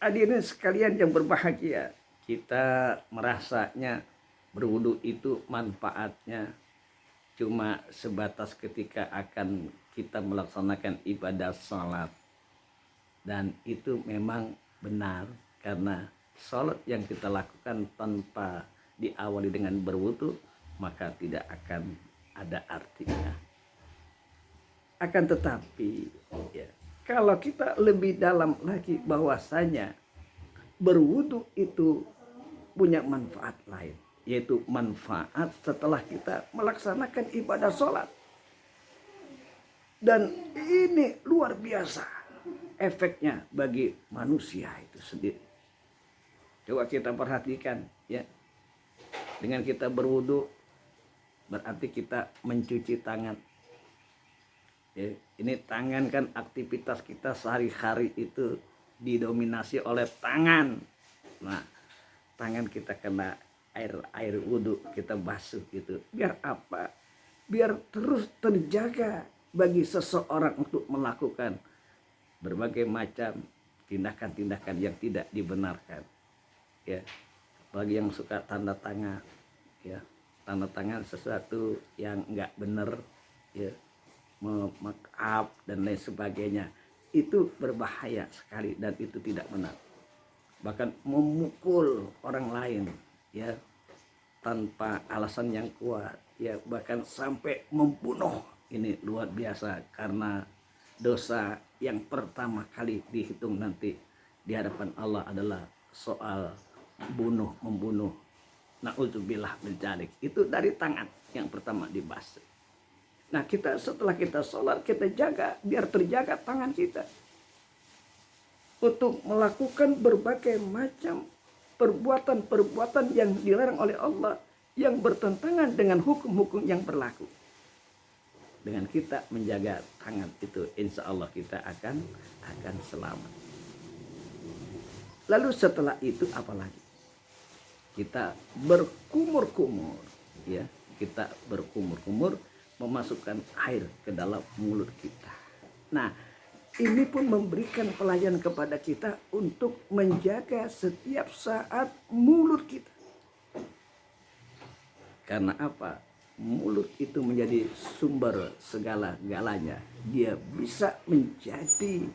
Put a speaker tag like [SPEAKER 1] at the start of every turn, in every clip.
[SPEAKER 1] Hadirin sekalian yang berbahagia, kita merasanya berwudu itu manfaatnya cuma sebatas ketika akan kita melaksanakan ibadah salat. Dan itu memang benar karena salat yang kita lakukan tanpa diawali dengan berwudu maka tidak akan ada artinya. Akan tetapi ya, kalau kita lebih dalam lagi bahwasanya berwudu itu punya manfaat lain, yaitu manfaat setelah kita melaksanakan ibadah sholat. Dan ini luar biasa efeknya bagi manusia itu sendiri. Coba kita perhatikan ya, dengan kita berwudu berarti kita mencuci tangan. Ya, ini tangan kan aktivitas kita sehari-hari itu didominasi oleh tangan. Nah, tangan kita kena air wudhu, kita basuh gitu. Biar apa? Biar terus terjaga bagi seseorang untuk melakukan berbagai macam tindakan-tindakan yang tidak dibenarkan. Ya, bagi yang suka tanda tangan, ya, tanda tangan sesuatu yang enggak benar, ya, make up dan lain sebagainya, itu berbahaya sekali dan itu tidak benar. Bahkan memukul orang lain ya tanpa alasan yang kuat, ya bahkan sampai membunuh, ini luar biasa karena dosa yang pertama kali dihitung nanti di hadapan Allah adalah soal membunuh. Na'udzubillah min dzalik. Itu dari tangan yang pertama dibasuh. Nah, kita setelah kita sholat, kita jaga biar terjaga tangan kita untuk melakukan berbagai macam perbuatan-perbuatan yang dilarang oleh Allah yang bertentangan dengan hukum-hukum yang berlaku. Dengan kita menjaga tangan itu, insya Allah kita akan selamat. Lalu setelah itu apa lagi? Kita berkumur-kumur, ya, kita berkumur-kumur memasukkan air ke dalam mulut kita. Nah, ini pun memberikan pelajaran kepada kita untuk menjaga setiap saat mulut kita. Karena apa? Mulut itu menjadi sumber segala-galanya. Dia bisa menjadi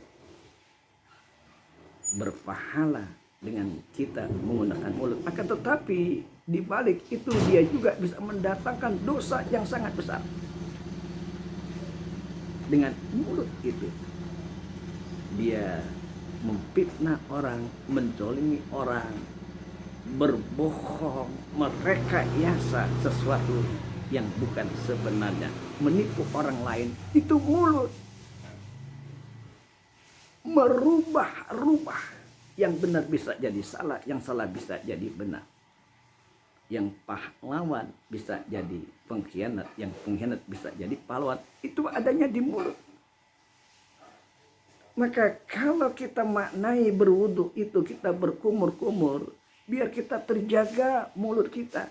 [SPEAKER 1] berpahala dengan kita menggunakan mulut. Akan tetapi di balik itu dia juga bisa mendatangkan dosa yang sangat besar. Dengan mulut itu dia memfitnah orang, menzalimi orang, berbohong, merekayasa sesuatu yang bukan sebenarnya, menipu orang lain. Itu mulut. Merubah yang benar bisa jadi salah, yang salah bisa jadi benar. Yang pahlawan bisa jadi pengkhianat, yang pengkhianat bisa jadi pahlawan. Itu adanya di mulut. Maka kalau kita maknai berwudu itu kita berkumur-kumur, biar kita terjaga mulut kita.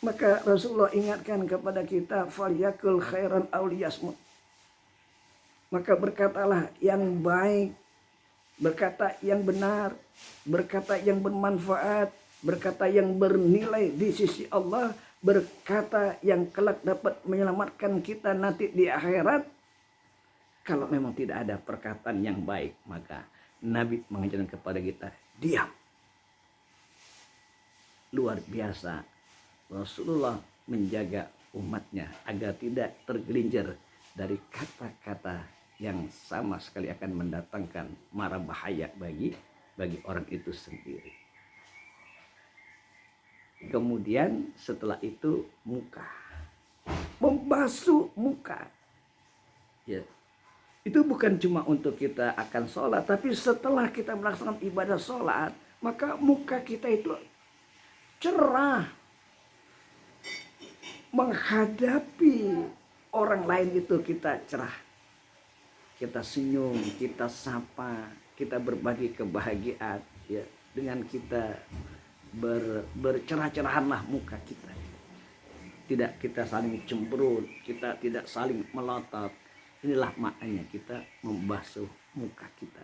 [SPEAKER 1] Maka Rasulullah ingatkan kepada kita, falyakul khairan aw liyasmut. Maka berkatalah yang baik, berkata yang benar, berkata yang bermanfaat, berkata yang bernilai di sisi Allah, berkata yang kelak dapat menyelamatkan kita nanti di akhirat. Kalau memang tidak ada perkataan yang baik, maka Nabi mengajarkan kepada kita, diam. Luar biasa Rasulullah menjaga umatnya agar tidak tergelincir dari kata-kata yang sama sekali akan mendatangkan mara bahaya bagi orang itu sendiri. Kemudian setelah itu muka, membasuh muka, ya, itu bukan cuma untuk kita akan sholat, tapi setelah kita melaksanakan ibadah sholat, maka muka kita itu cerah menghadapi orang lain. Itu kita cerah, kita senyum, kita sapa, kita berbagi kebahagiaan, ya, dengan kita bercerah-cerahanlah muka kita. Tidak kita saling cemberut, kita tidak saling melotot. Inilah maknanya kita membasuh muka kita.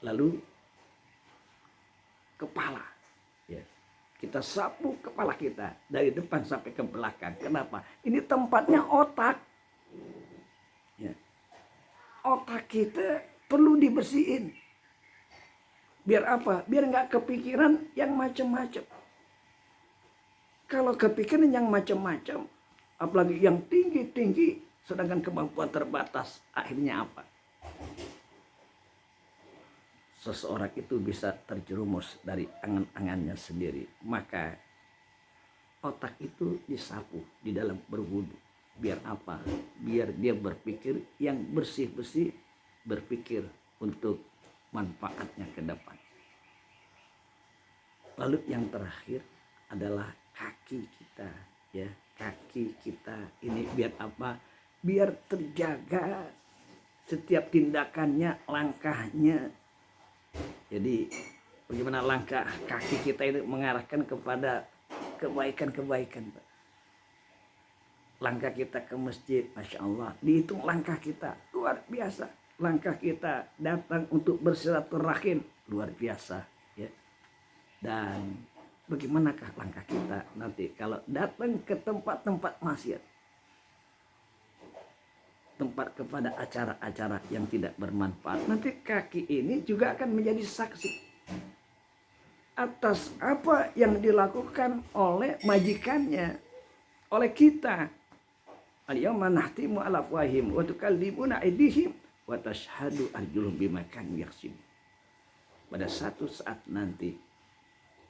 [SPEAKER 1] lalu kepala, ya. Kita sapu kepala kita dari depan sampai ke belakang. Kenapa? Ini tempatnya otak. Ya. Otak kita perlu dibersihin. Biar apa? Biar nggak kepikiran yang macam-macam. Kalau kepikiran yang macam-macam, apalagi yang tinggi-tinggi, sedangkan kemampuan terbatas, akhirnya apa? Seseorang itu bisa terjerumus dari angan-angannya sendiri. Maka otak itu disapu di dalam berwudu. Biar apa? Biar dia berpikir yang bersih-bersih, berpikir untuk manfaatnya ke depan. Lalu yang terakhir adalah kaki kita, ya. Kaki kita ini biar apa? Biar terjaga setiap tindakannya, langkahnya. Jadi bagaimana langkah kaki kita itu mengarahkan kepada kebaikan-kebaikan, Pak. Langkah kita ke masjid, Masya Allah, dihitung langkah kita, luar biasa. Langkah kita datang untuk bersilaturahim, luar biasa, ya. Dan bagaimanakah langkah kita nanti kalau datang ke tempat-tempat maksiat, tempat kepada acara-acara yang tidak bermanfaat. Nanti kaki ini juga akan menjadi saksi atas apa yang dilakukan oleh majikannya, oleh kita. Al-yawma nahtimu ala afwahihim wa tukallimuna aydihim wa tashhadu arjuluhum bima kanu yaksibun. Pada satu saat nanti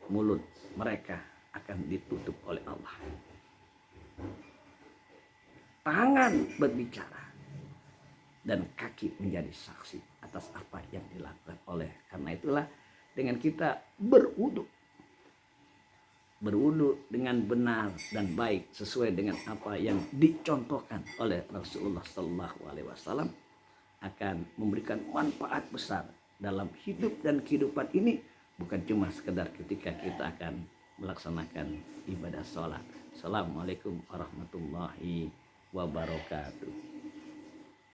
[SPEAKER 1] mulut mereka akan ditutup oleh Allah. Tangan berbicara dan kaki menjadi saksi atas apa yang dilakukan oleh. Karena itulah dengan kita berwudu dengan benar dan baik sesuai dengan apa yang dicontohkan oleh Rasulullah SAW akan memberikan manfaat besar dalam hidup dan kehidupan ini, bukan cuma sekedar ketika kita akan melaksanakan ibadah sholat. Assalamualaikum warahmatullahi wabarakatuh.